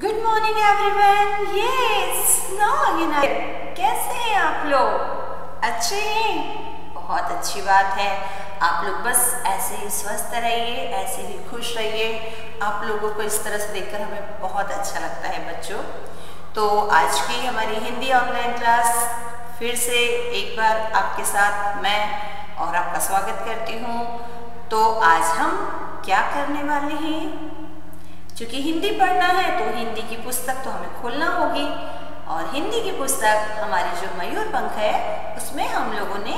Good morning everyone. Yes now again. कैसे हैं आप लोग? अच्छे हैं? बहुत अच्छी बात है। आप लोग बस ऐसे ही स्वस्थ रहिए, ऐसे ही खुश रहिए। आप लोगों को इस तरह से देखकर हमें बहुत अच्छा लगता है बच्चों। तो आज की हमारी हिंदी ऑनलाइन क्लास फिर से एक बार आपके साथ मैं और आपका स्वागत करती हूँ। तो आज हम क्या करने वाले हैं? क्योंकि हिंदी पढ़ना है तो हिंदी की पुस्तक तो हमें खोलना होगी, और हिंदी की पुस्तक हमारी जो मयूर पंख है उसमें हम लोगों ने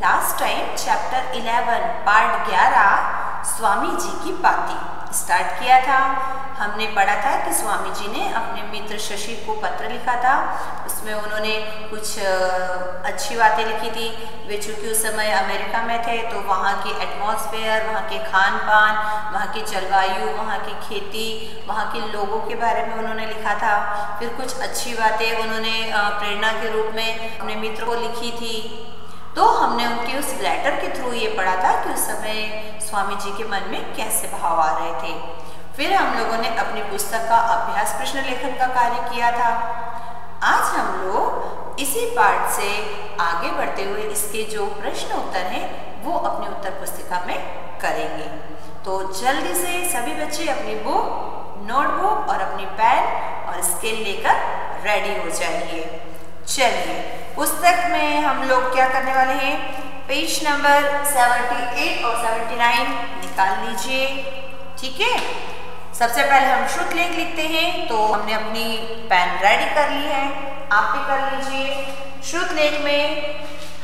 last time chapter 11 part 11 Swami ji की बातें स्टार्ट किया था। हमने पढ़ा था कि स्वामी जी ने अपने मित्र शशि को पत्र लिखा था। उसमें उन्होंने कुछ अच्छी बातें लिखी थी। वे चूँकि उस समय अमेरिका में थे तो वहाँ की एटमॉस्फेयर, वहाँ के खान पान, वहाँ की जलवायु, वहाँ की खेती, वहाँ के लोगों के बारे में उन्होंने लिखा था। फिर कुछ अच्छी बातें उन्होंने प्रेरणा के रूप में अपने मित्र को लिखी थी। तो हमने उनके उस लेटर के थ्रू ये पढ़ा था कि उस समय स्वामी जी के मन में कैसे भाव आ रहे थे। फिर हम लोगों ने अपनी पुस्तक का अभ्यास प्रश्न लेखन का कार्य किया था। आज हम लोग इसी पाठ से आगे बढ़ते हुए इसके जो प्रश्न उत्तर हैं वो अपनी उत्तर पुस्तिका में करेंगे। तो जल्दी से सभी बच्चे अपनी बुक, नोटबुक और अपनी पेन और स्केल लेकर रेडी हो जाइए। चलिए, पुस्तक में हम लोग क्या करने वाले हैं? पेज नंबर 78 और 79 निकाल लीजिए। ठीक है, सबसे पहले हम श्रुतलेख लिखते हैं। तो हमने अपनी पेन रेडी कर ली है, आप भी कर लीजिए। श्रुतलेख में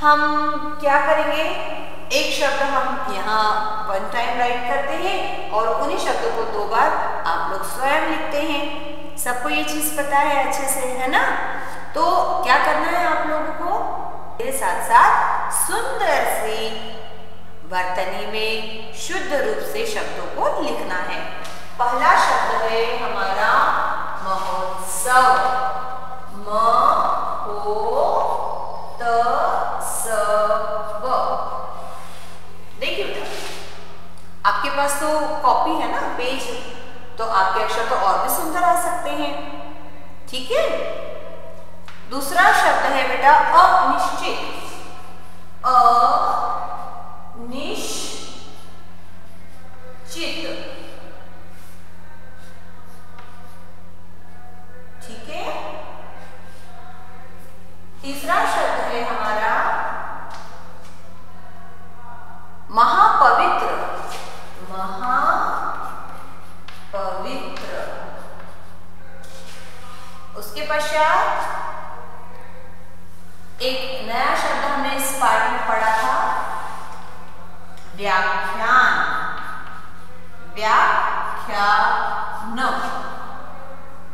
हम क्या करेंगे? एक शब्द हम यहाँ 1 टाइम राइट करते हैं और उन्हीं शब्दों को 2 बार आप लोग स्वयं लिखते हैं। सबको ये चीज़ पता है अच्छे से, है ना? तो क्या करना है आप लोगों को? मेरे साथ साथ सुंदर सी वर्तनी में शुद्ध रूप से शब्दों को लिखना है। पहला शब्द है हमारा महोत्सव। देखिए बेटा, आपके पास तो कॉपी है ना, पेज, तो आपके अक्षर तो और भी सुंदर आ सकते हैं। ठीक है। दूसरा शब्द है बेटा अनिश्चित। ठीक है। तीसरा शब्द है हमारा महापवित्र। उसके पश्चात एक नया शब्द हमने इस पाठ में पढ़ा था, व्याख्यान।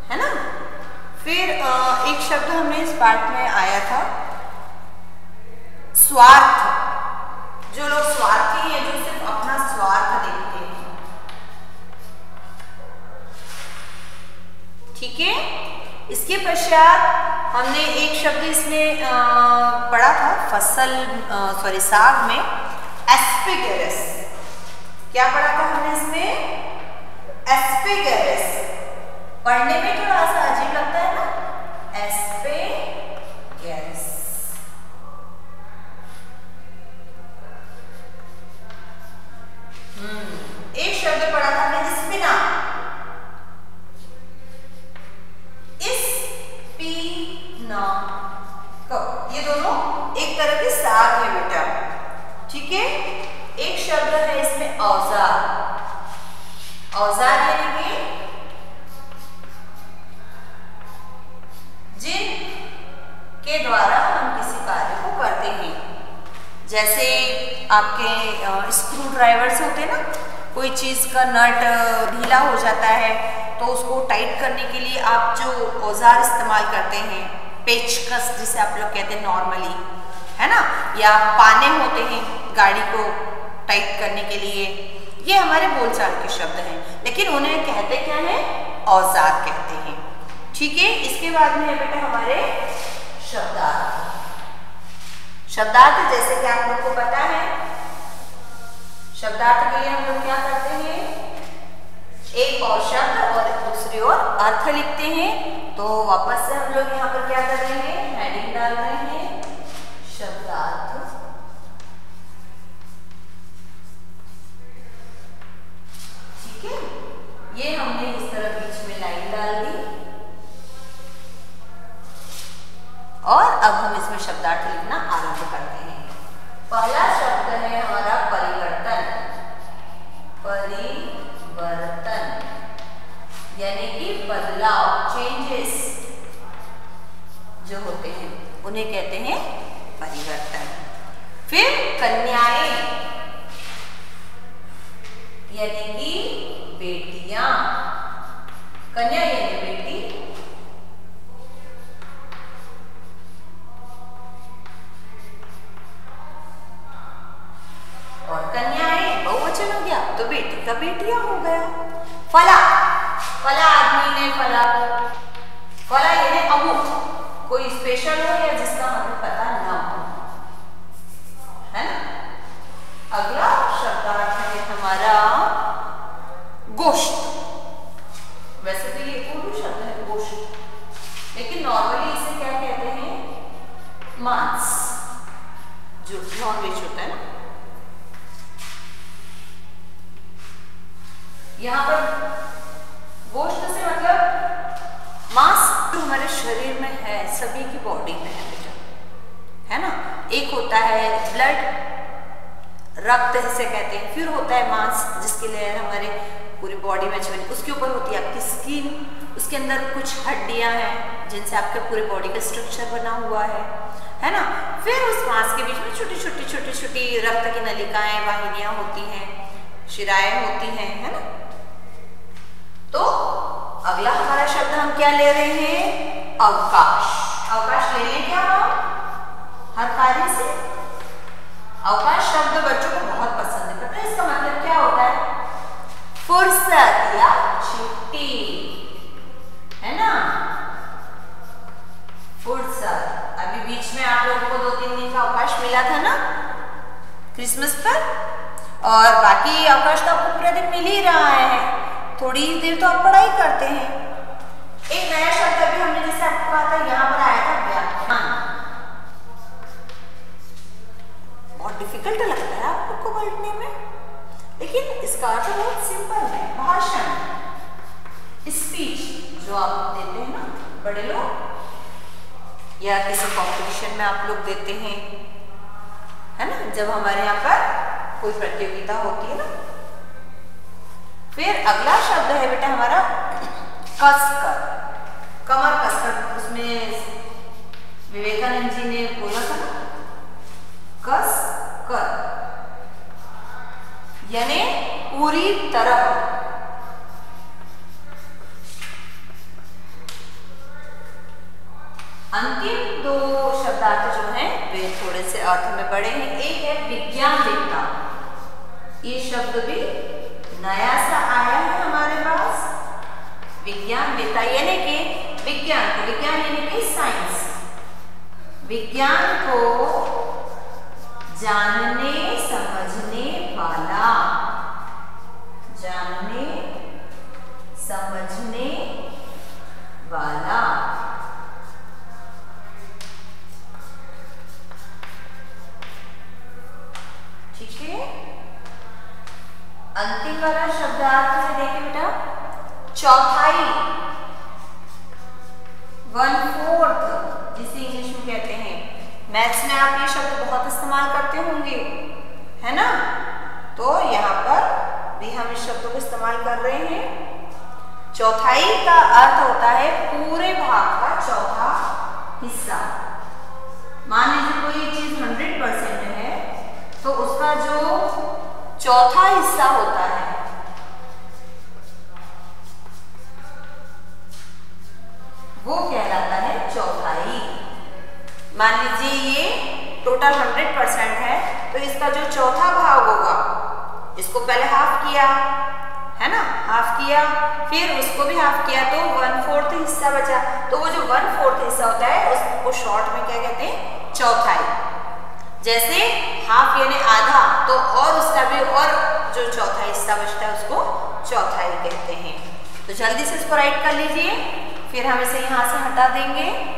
है ना? फिर एक शब्द हमने इस पाठ में आया था, स्वार्थ। जो लोग स्वार्थी हैं, जो सिर्फ अपना स्वार्थ देखते हैं। ठीक है। इसके पश्चात हमने एक शब्द इसमें पढ़ा था साग में, एस्पिगेरस। क्या पढ़ा था हमने इसमें? एस्पिगेरस। पढ़ने में थोड़ा सा अजीब लगता है ना, एस्पिगेरस। एक शब्द पढ़ा था हमने, स्पिना। ये दोनों एक तरह के साग है बेटा। ठीक है। एक शब्द है इसमें औजार। औजार यानी कि जिनके द्वारा हम किसी कार्य को करते हैं। जैसे आपके स्क्रू ड्राइवर्स होते हैं ना, कोई चीज़ का नट ढीला हो जाता है तो उसको टाइट करने के लिए आप जो औजार इस्तेमाल करते हैं, पेचकस जिसे आप लोग कहते हैं नॉर्मली, है ना, या पाने होते हैं गाड़ी को टाइट करने के लिए, ये हमारे बोलचाल के शब्द हैं, लेकिन उन्हें कहते क्या है? औजार कहते हैं। ठीक है। इसके बाद में है बेटा हमारे शब्दार्थ। शब्दार्थ जैसे कि आप लोग को पता है, शब्दार्थ के लिए हम लोग क्या करते हैं? एक और शब्द और दूसरी ओर अर्थ लिखते हैं। तो वापस से हम लोग यहाँ पर क्या कर रहे हैं, हेडिंग डाल रहे हैं शब्दार्थ। ठीक है, ये हमने इस तरह बीच में लाइन डाल दी और अब हम इसमें शब्दार्थ लिखना आरंभ करते हैं। पहला शब्द है हमारा परिवर्तन। परिवर्तन यानी कि बदलाव, चेंजेस जो होते हैं उन्हें कहते हैं परिवर्तन। फिर कन्याएं यानी कि बेटियां, कन्या यानी बेटी, और कन्याएं बहुवचन हो गया तो बेटी का बेटियां हो गया। फला, फला आदमी ने फला को, फला यानी अमुक, कोई स्पेशल हो या जिसका हमें पता ना हो, है ना। अगला शब्दार्थ है हमारा गोश्त। वैसे तो ये उर्दू शब्द है गोश्त, लेकिन नॉर्मली इसे क्या कहते हैं, मांस, जो नॉनवेज होता है ना। यहाँ पर गोश्त से मतलब मांस जो हमारे शरीर में है, सभी की बॉडी में है बेटा, है ना। एक होता है ब्लड, रक्त जिसे कहते हैं, फिर होता है मांस जिसकी लेयर हमारे पूरी बॉडी में बनी, उसके ऊपर होती है आपकी स्किन, उसके अंदर कुछ हड्डियां हैं जिनसे आपके पूरे बॉडी का स्ट्रक्चर बना हुआ है ना। फिर उस मांस के बीच में छोटी छोटी रक्त की नलिकाएं, वाहिनियां होती हैं, शिराएं होती हैं, है ना। तो अगला हमारा शब्द हम क्या ले रहे हैं, अवकाश। अवकाश ले लें क्या हम हर कार्य से। अवकाश शब्द बच्चों को बहुत पसंद है, पता है इसका मतलब क्या होता है, फुर्सत या छुट्टी, है ना। फुर्सत, अभी बीच में आप लोगों को 2-3 दिन का अवकाश मिला था ना क्रिसमस पर, और बाकी अवकाश तो आपको पूरा दिन मिल ही रहा है, थोड़ी देर तो आप पढ़ाई करते हैं। एक नया शब्द अभी हमने जैसे आपको कहा था, यहाँ पर आया था व्याख्यान। बहुत डिफिकल्ट लगता है आप लोग को पढ़ने में, लेकिन इसका अर्थ बहुत सिंपल है, भाषण, स्पीच जो आप देते हैं ना बड़े लोग, या किसी कॉम्पिटिशन में आप लोग देते हैं, है ना, जब हमारे यहाँ पर कोई प्रतियोगिता होती है ना। फिर अगला शब्द है बेटा हमारा कसकर, कमर कसकर, उसमें विवेकानंद जी ने बोला था ना, कसकर यानी पूरी तरह। अंतिम 2 शब्दार्थ जो हैं वे थोड़े से अर्थ में बड़े हैं। एक है विज्ञान वेत्ता, ये शब्द भी नया सा आया है हमारे पास। विज्ञान वेत्ता यानी कि विज्ञान को, विज्ञान यानी कि साइंस, विज्ञान को जानने समझने वाला, जानने समझने वाला। ठीक है, अंतिम वाला शब्दार्थ है, देखिए बेटा, चौथाई, 1/4 जिसे इंग्लिश में कहते हैं। मैथ्स में आप ये शब्द बहुत इस्तेमाल करते होंगे, है ना। तो यहाँ पर भी हम इस शब्द को इस्तेमाल कर रहे हैं। चौथाई का अर्थ होता है पूरे भाग का चौथा हिस्सा। मान लीजिए कोई चीज 100% है, तो उसका जो चौथा हिस्सा होता है वो कहलाता है चौथाई। मान लीजिए ये टोटल 100% है, तो इसका जो चौथा भाग होगा, इसको पहले हाफ किया, है ना, हाफ किया, फिर उसको भी हाफ किया, तो 1/4 हिस्सा बचा। तो वो जो 1/4 हिस्सा होता है उसको शॉर्ट में क्या कहते हैं, चौथाई। जैसे हाफ यानी आधा, तो और उसका भी और जो चौथा हिस्सा बचता है उसको चौथाई कहते हैं। तो जल्दी से इसको राइट कर लीजिए, फिर हम इसे यहाँ से हटा देंगे।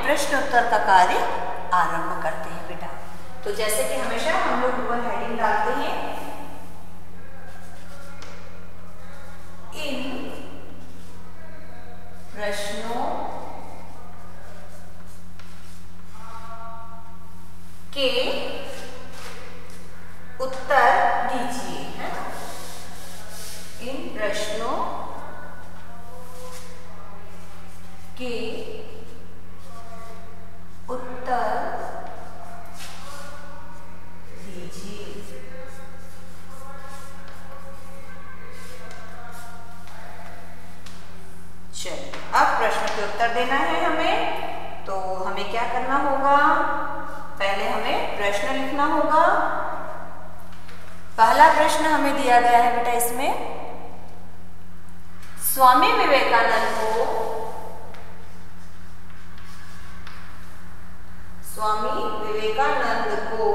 प्रश्न उत्तर का कार्य आरंभ करते हैं बेटा। तो जैसे कि हमेशा हम लोग ऊपर हेडिंग डालते हैं, इन प्रश्नों के उत्तर दीजिए, है ना। इन प्रश्नों के उत्तर दीजिए। चलिए, अब प्रश्न के उत्तर देना है हमें। तो हमें क्या करना होगा, पहले हमें प्रश्न लिखना होगा। पहला प्रश्न हमें दिया गया है बेटा, इसमें स्वामी विवेकानंद को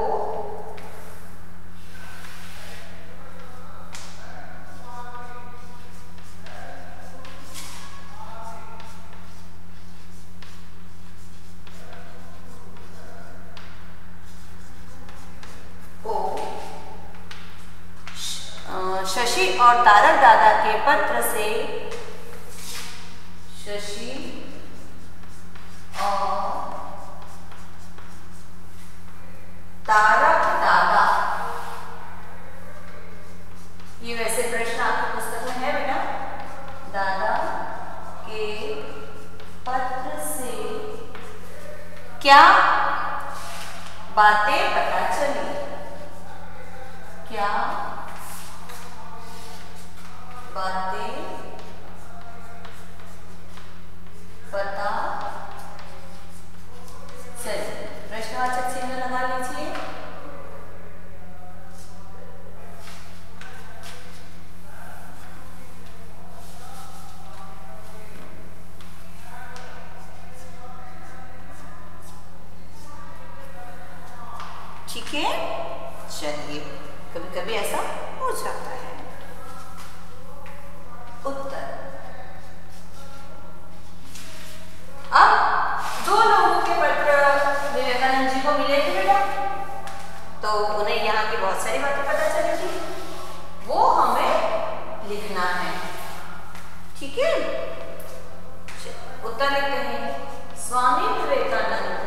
शशि और तारक दादा के पत्र से, शशि और तारक दादा, ये वैसे प्रश्न आपकी पुस्तक में है बेटा। दादा के पत्र से क्या बातें पता चली, क्या बातें पता चली। प्रश्नवाचक चिन्ह लगा लीजिए। ठीक है, चलिए, कभी कभी ऐसा हो जाता है। उत्तर, अब दो लोगों के पत्र विवेकानंद जी को मिले थे बेटा, तो उन्हें यहाँ की बहुत सारी बातें पता चली थी, वो हमें लिखना है। ठीक है, उत्तर लिखते हैं। स्वामी विवेकानंद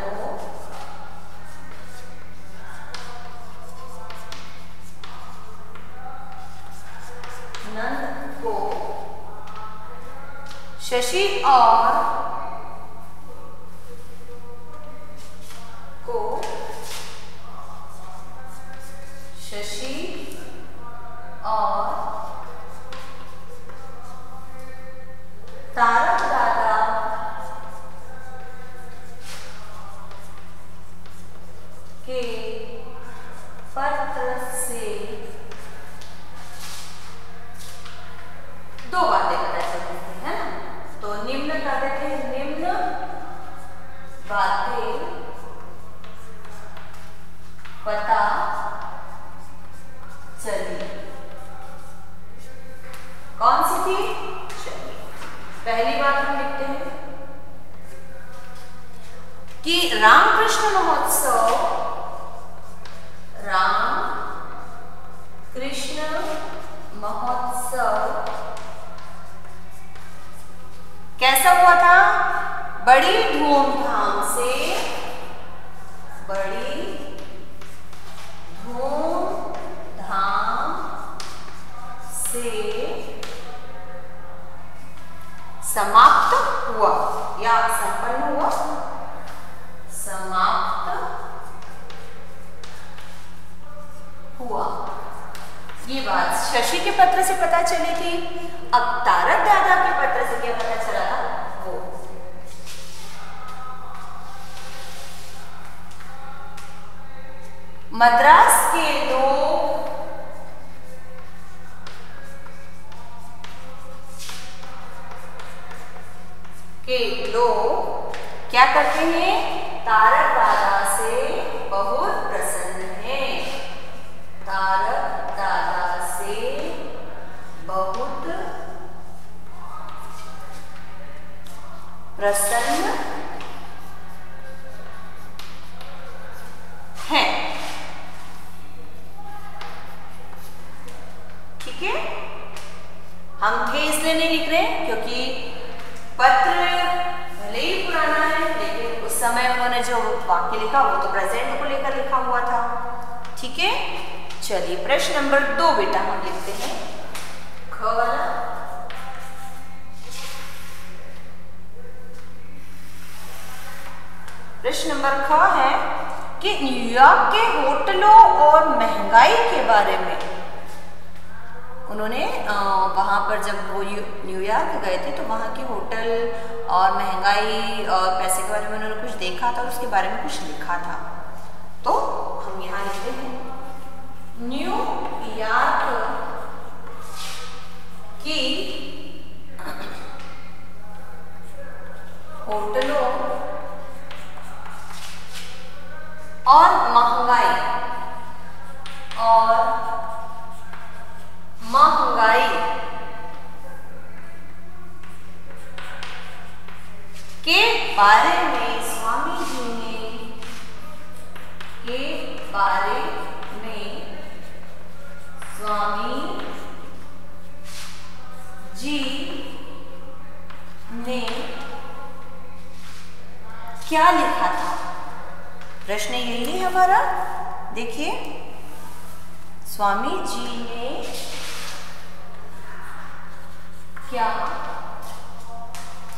को शशि और तारक दादा के पत्र से दो बातें पता चलती है ना। तो निम्न कर देते हैं, निम्न बातें पता चली। कौन सी थी? चलिए, पहली बात हम लिखते हैं कि रामकृष्ण महोत्सव, रामकृष्ण महोत्सव कैसा हुआ था? बड़ी धूमधाम से, बड़ी हुआ। ये बात शशि के पत्र से पता चली थी। अब तारक दादा के पत्र से क्या पता चला था वो। मद्रास के लोग क्या करते हैं, तारक दादा से बहुत प्रसन्न हैं। तारक दादा से बहुत प्रसन्न हैं। ठीक है, हम थे इसलिए नहीं लिख रहे क्योंकि पत्र भले ही पुराना है, लेकिन उस समय उन्होंने जो वाक्य लिखा वो तो प्रेजेंट को लेकर लिखा हुआ था। ठीक है, चलिए प्रश्न नंबर 2 बेटा हम लिखते हैं, ख वाला। प्रश्न नंबर ख है कि न्यूयॉर्क के होटलों और महंगाई के बारे में उन्होंने वहाँ पर जब वो न्यूयॉर्क गए थे तो वहाँ के होटल और महंगाई और पैसे के बारे में उन्होंने कुछ देखा था और उसके बारे में कुछ लिखा था। तो हम यहाँ लिखते हैं न्यूयॉर्क की होटलों और महंगाई के बारे में स्वामी जी ने क्या लिखा था। प्रश्न यही है हमारा। देखिए, स्वामी जी ने क्या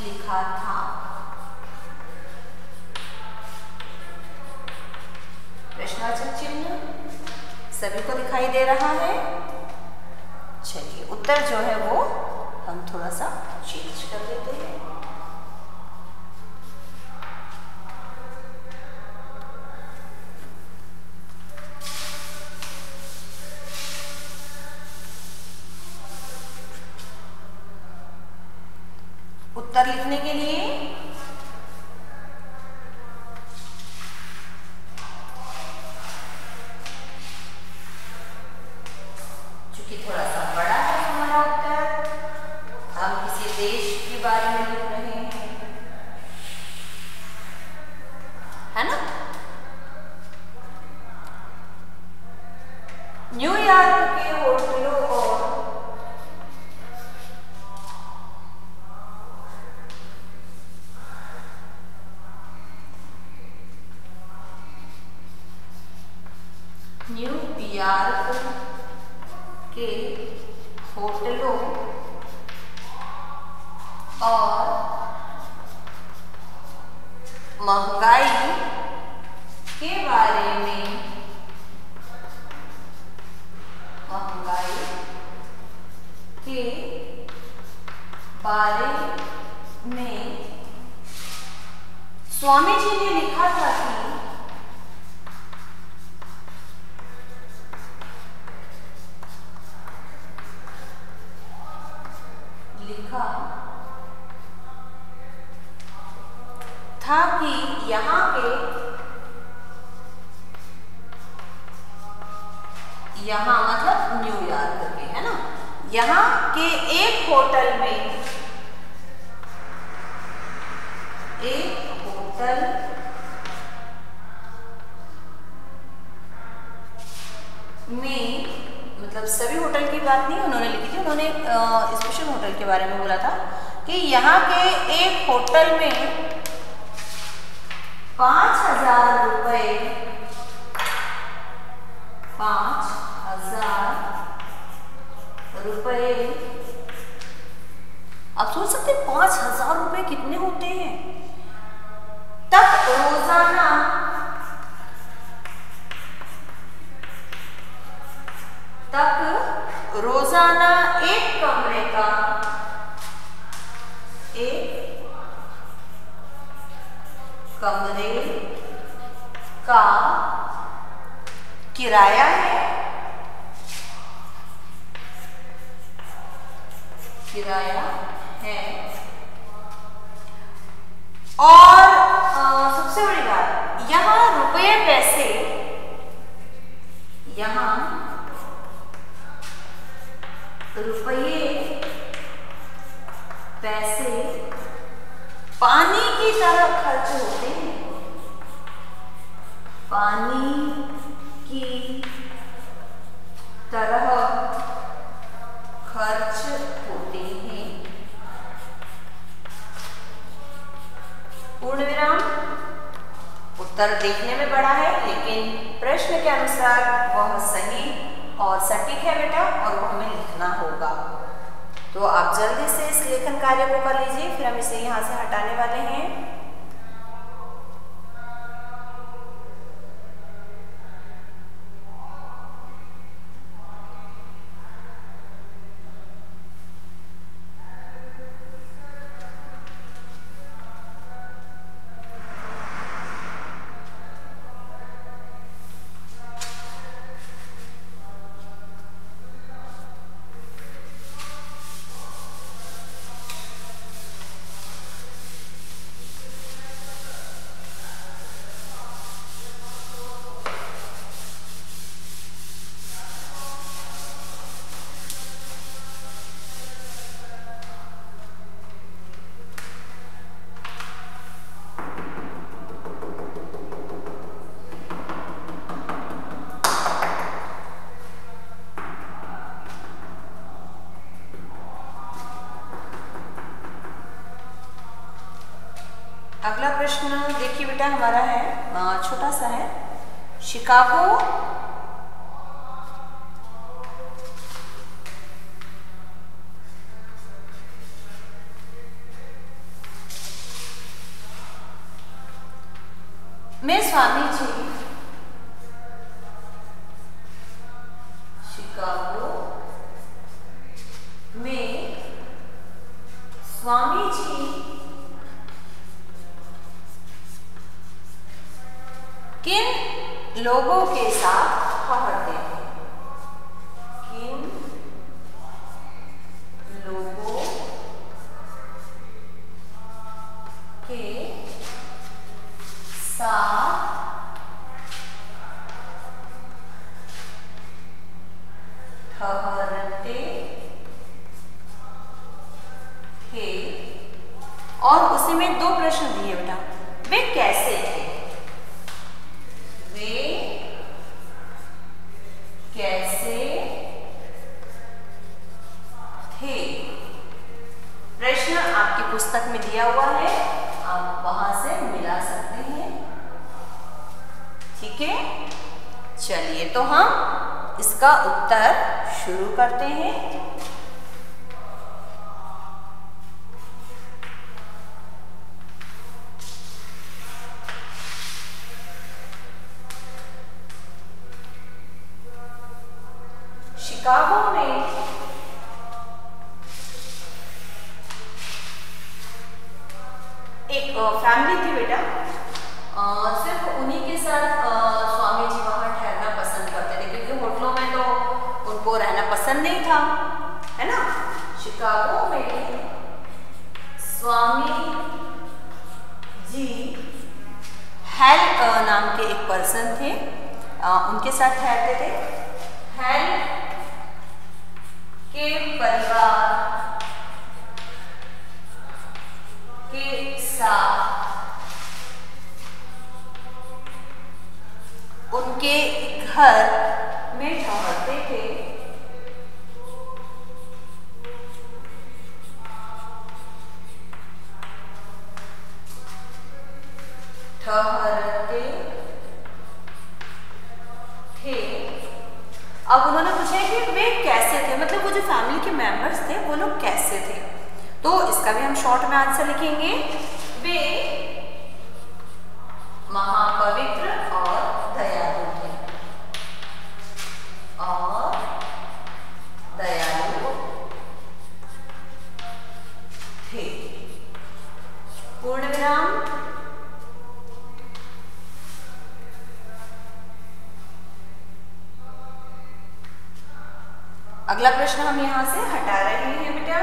लिखा था। प्रश्नवाचक चिन्ह सभी को दिखाई दे रहा है। चलिए, उत्तर जो है वो हम थोड़ा सा चेंज कर देते हैं। उत्तर लिखने के लिए चूंकि थोड़ा सा बड़ा है हमारा उत्तर, हम किसी देश के बारे में लिख रहे हैं, है ना। न्यूयॉर्क के होटलों और न्यूयॉर्क के होटलों और महंगाई के बारे में स्वामी जी ने लिखा था कि यहाँ के मतलब न्यूयॉर्क के, है ना, यहाँ के एक होटल में मतलब सभी होटल की बात नहीं उन्होंने लिखी थी, उन्होंने स्पेशल होटल के बारे में बोला था कि यहाँ के एक होटल में 5,000 रुपए 5,000 रुपए। आप सोच सकते हैं 5,000 रुपए कितने होते हैं। तक रोजाना तक रोजाना एक कमरे का किराया है, और सबसे बड़ी बात, यहाँ रुपये पैसे पानी की तरह खर्च होते हैं, पूर्ण विराम। उत्तर देखने में बड़ा है लेकिन प्रश्न के अनुसार वह सही और सटीक है बेटा, और वो हमें लिखना होगा। तो आप जल्दी से इस लेखन कार्य को कर लीजिए, फिर हम इसे यहाँ से हटाने वाले हैं। अगला प्रश्न देखिए बेटा, हमारा है छोटा सा है। शिकागो में स्वामी जी किन लोगों के साथ ठहरते हैं? किन लोगों के साथ ठहरते थे? और उसी में दो प्रश्न दिए बेटा, वे कैसे थे? वे कैसे थे? प्रश्न आपकी पुस्तक में दिया हुआ है, आप वहां से मिला सकते हैं। ठीक है, चलिए तो हम इसका उत्तर शुरू करते हैं। शिकागो में एक फैमिली थी बेटा, सिर्फ उन्हीं के साथ स्वामी जी वहां ठहरना पसंद करते थे, क्योंकि होटलों में तो उनको रहना पसंद नहीं था, है ना। शिकागो में स्वामी जी हेल नाम के एक पर्सन थे, उनके साथ ठहरते थे। हेल के परिवार के साथ उनके घर में ठहरते थे। अब उन्होंने पूछा कि वे कैसे थे, मतलब वो जो फैमिली के मेंबर्स थे वो लोग कैसे थे। तो इसका भी हम शॉर्ट में आंसर लिखेंगे, वे महापवित्र और दयालु थे। और अगला प्रश्न हम यहाँ से हटा रहे हैं बेटा।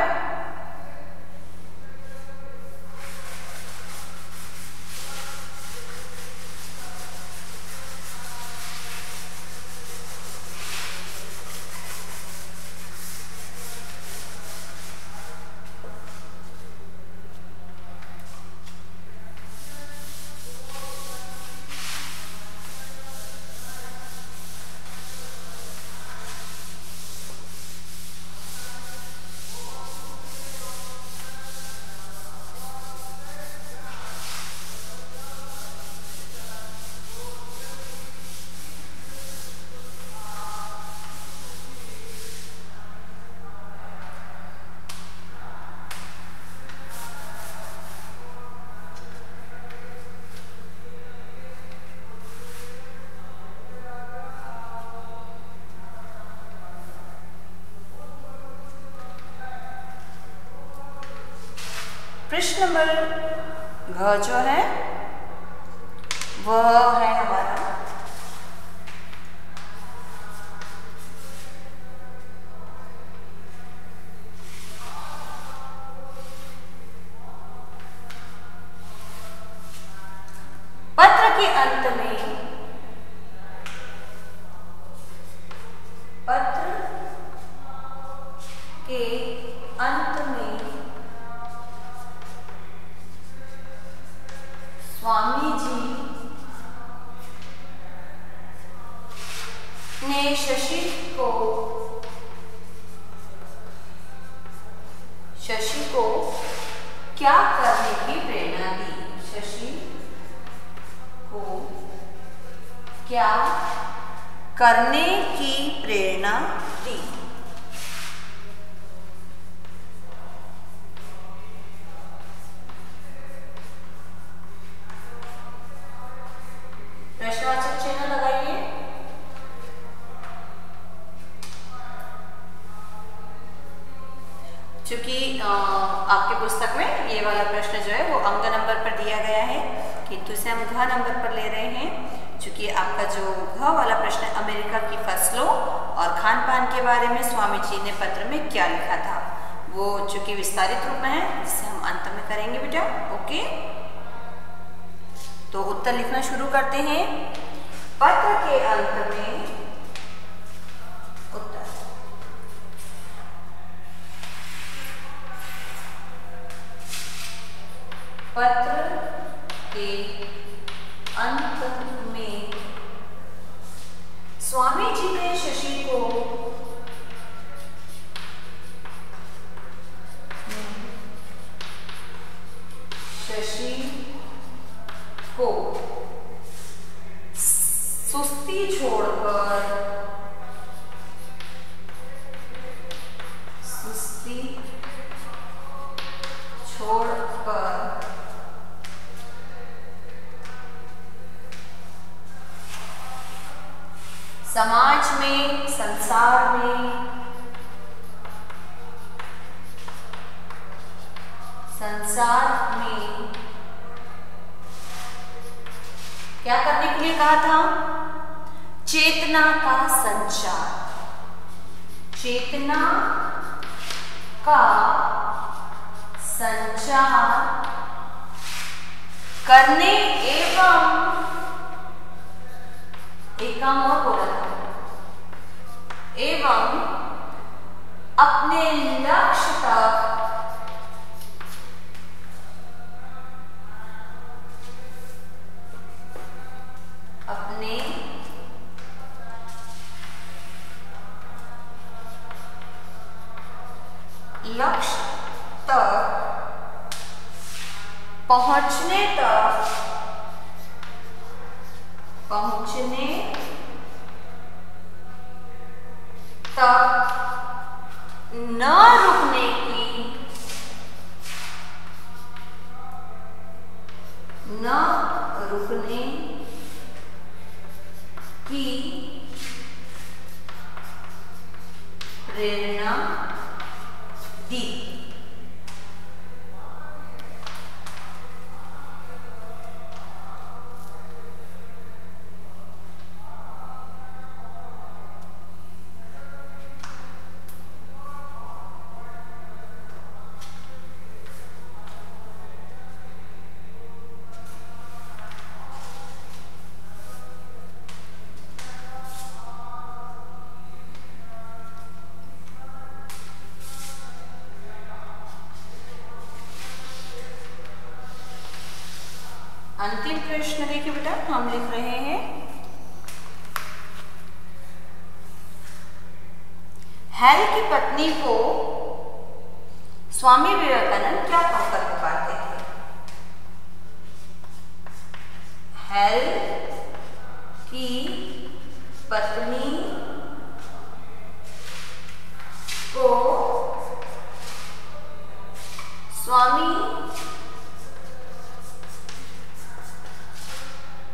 प्रश्न नंबर घ जो है वह है हमारा पत्र के अंत में स्वामी जी ने शशि को क्या करने की प्रेरणा दी? शशि को क्या करने की प्रेरणा दी? प्रश्नवाचक चिन्ह लगाइए। चूंकि आपके पुस्तक में ये वाला प्रश्न जो है वो अंक नंबर पर दिया गया है, किंतु इसे हम घ नंबर पर ले रहे हैं। चूंकि आपका जो घ वाला प्रश्न अमेरिका की फसलों और खान पान के बारे में स्वामी जी ने पत्र में क्या लिखा था, वो चूंकि विस्तारित रूप में है, जिसे हम अंत में करेंगे बेटा। ओके, तो उत्तर लिखना शुरू करते हैं। पत्र के अंत में उत्तर। पत्र के अंत में स्वामी जी ने शशि को सुस्ती छोड़कर समाज में, संसार में क्या करने के लिए कहा था? चेतना का संचार, चेतना का संचार करने एवं एक काम और बोला था, एवं अपने लक्ष्य तक पहुंचने तक न रुकने की प्रेरणा दी। प्रश्न देखिए बेटा, हम लिख रहे हैं हैल की पत्नी को स्वामी विवेकानंद क्या कहकर पुकारते थे? हैल की पत्नी को स्वामी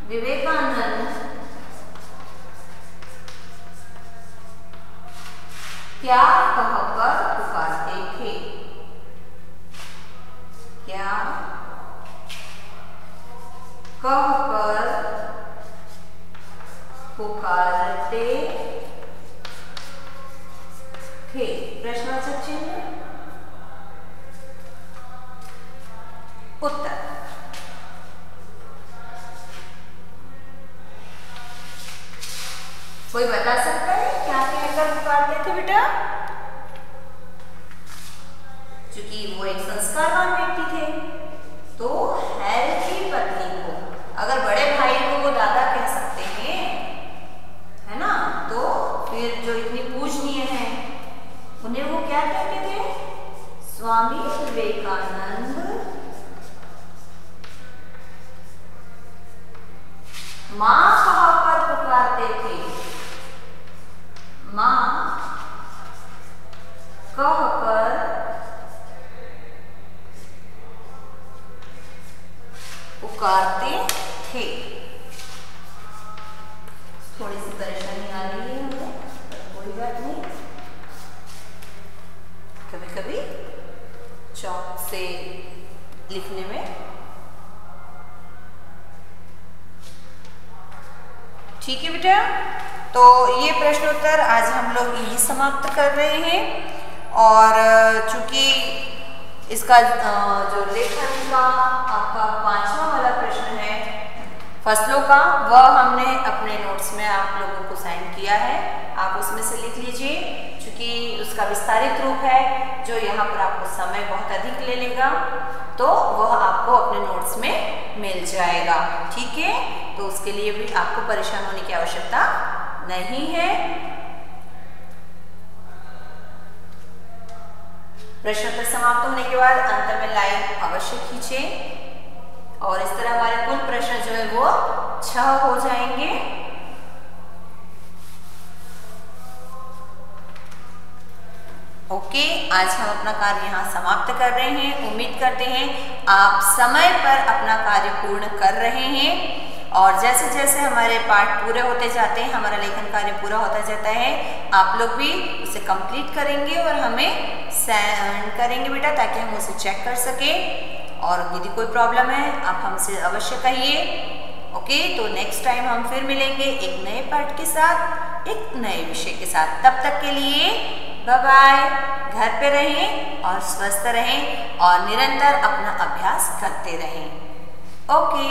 विवेकानंद क्या कहकर पुकारते थे? क्या कहकर पुकारते थे? प्रश्नवाचक चिन्ह। उत्तर कोई बता सकता है क्या कहकर पुकारते थे बेटा? क्योंकि वो एक संस्कारवान व्यक्ति थे, तो हैल की पत्नी को, अगर बड़े भाई को वो दादा कह सकते हैं, है ना, तो फिर जो इतनी पूजनीय है उन्हें वो क्या कहते थे? स्वामी विवेकानंद मां कहकर पुकारते थे। मां कहकर पुकारते थे। थोड़ी सी परेशानी आ रही है हमें, कोई बात नहीं, कभी कभी चौक से लिखने में। ठीक है बेटा, तो ये प्रश्नोत्तर आज हम लोग यही समाप्त कर रहे हैं। और चूंकि इसका जो लेखन का आपका 5वां वाला प्रश्न है फसलों का, वह हमने अपने नोट्स में आप लोगों को साइन किया है, आप उसमें से लिख लीजिए। चूंकि उसका विस्तारित रूप है जो यहाँ पर आपको समय बहुत अधिक ले लेगा, तो वह आपको अपने नोट्स में मिल जाएगा। ठीक है, तो उसके लिए भी आपको परेशान होने की आवश्यकता नहीं है। प्रश्नोत्तर समाप्त होने के बाद अंत में लाइन अवश्य खींचे, और इस तरह हमारे कुल प्रश्न जो है वो 6 हो जाएंगे। ओके, आज हम अपना कार्य यहाँ समाप्त कर रहे हैं। उम्मीद करते हैं आप समय पर अपना कार्य पूर्ण कर रहे हैं, और जैसे जैसे हमारे पाठ पूरे होते जाते हैं, हमारा लेखन कार्य पूरा होता जाता है, आप लोग भी उसे कंप्लीट करेंगे और हमें सेंड करेंगे बेटा, ताकि हम उसे चेक कर सकें। और यदि कोई प्रॉब्लम है आप हमसे अवश्य कहिए। ओके, तो नेक्स्ट टाइम हम फिर मिलेंगे एक नए पाठ के साथ, एक नए विषय के साथ। तब तक के लिए बाय बाय। घर पे रहें और स्वस्थ रहें और निरंतर अपना अभ्यास करते रहें। ओके।